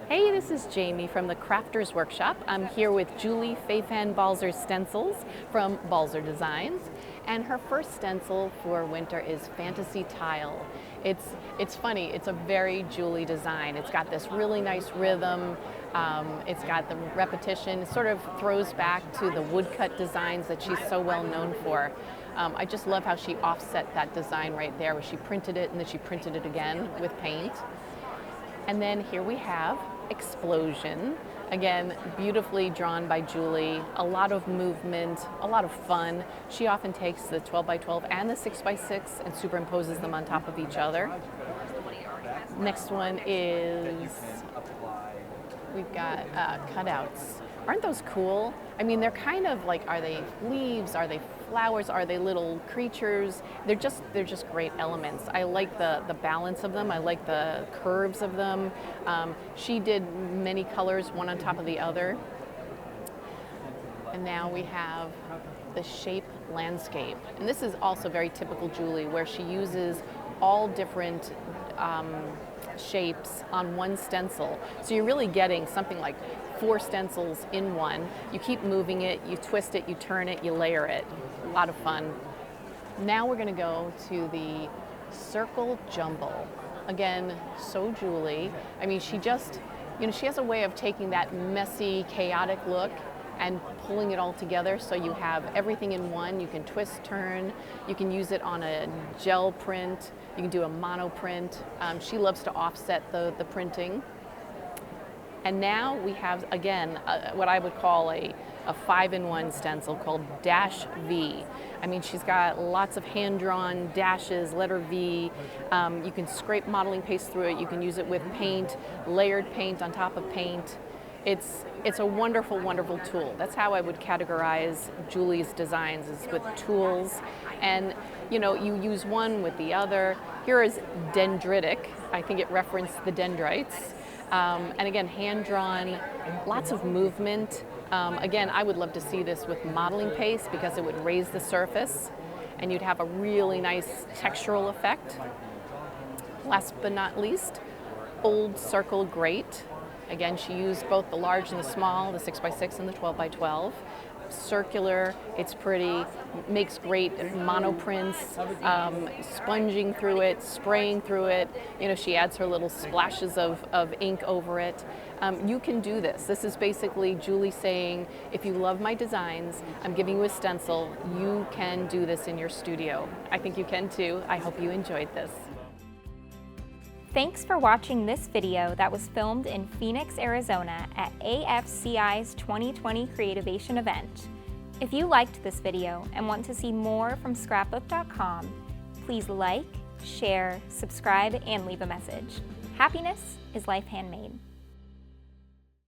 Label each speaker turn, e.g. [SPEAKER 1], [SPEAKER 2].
[SPEAKER 1] Hey, this is Jamie from the Crafters Workshop. I'm here with Julie Fei-Fan Balzer Stencils from Balzer Designs. And her first stencil for winter is Fantasy Tile. It's funny, it's a very Julie design. It's got this really nice rhythm. It's got the repetition. It sort of throws back to the woodcut designs that she's so well known for. I just love how she offset that design right there, where she printed it and then she printed it again with paint. And then here we have Explosion. Again, beautifully drawn by Julie. A lot of movement, a lot of fun. She often takes the 12 by 12 and the 6 by 6 and superimposes them on top of each other. Next one is, we've got Cutouts. Aren't those cool? I mean, they're kind of like, are they leaves? Are they flowers? Are they little creatures? They're just great elements. I like the balance of them. I like the curves of them. She did many colors, one on top of the other. And now we have the shape landscape. And this is also very typical Julie, where she uses all different shapes on one stencil. So you're really getting something like 4 stencils in one. You keep moving it, you twist it, you turn it, you layer it. A lot of fun. Now we're going to go to the circle jumble. Again, so Julie. I mean, she just, she has a way of taking that messy, chaotic look and pulling it all together so you have everything in one. You can twist, turn, you can use it on a gel print, you can do a mono print. She loves to offset the printing. And now we have, again, what I would call a 5-in-1 stencil called Dash V. I mean, she's got lots of hand-drawn dashes, letter V. You can scrape modeling paste through it. You can use it with paint, layered paint on top of paint. It's a wonderful, wonderful tool. That's how I would categorize Julie's designs, is with tools. And you use one with the other. Here is Dendritic. I think it referenced the Dendrites. And again, hand-drawn, lots of movement. Again, I would love to see this with modeling paste because it would raise the surface and you'd have a really nice textural effect. Last but not least, Old Circle Grate. Again, she used both the large and the small, the 6 by 6 and the 12 by 12. Circular, it's pretty, makes great mono prints, sponging through it, spraying through it. She adds her little splashes of ink over it. You can do this. This is basically Julie saying, if you love my designs, I'm giving you a stencil, you can do this in your studio. I think you can too. I hope you enjoyed this.
[SPEAKER 2] Thanks for watching this video that was filmed in Phoenix, Arizona at AFCI's 2020 Creativation event. If you liked this video and want to see more from Scrapbook.com, please like, share, subscribe, and leave a message. Happiness is life handmade.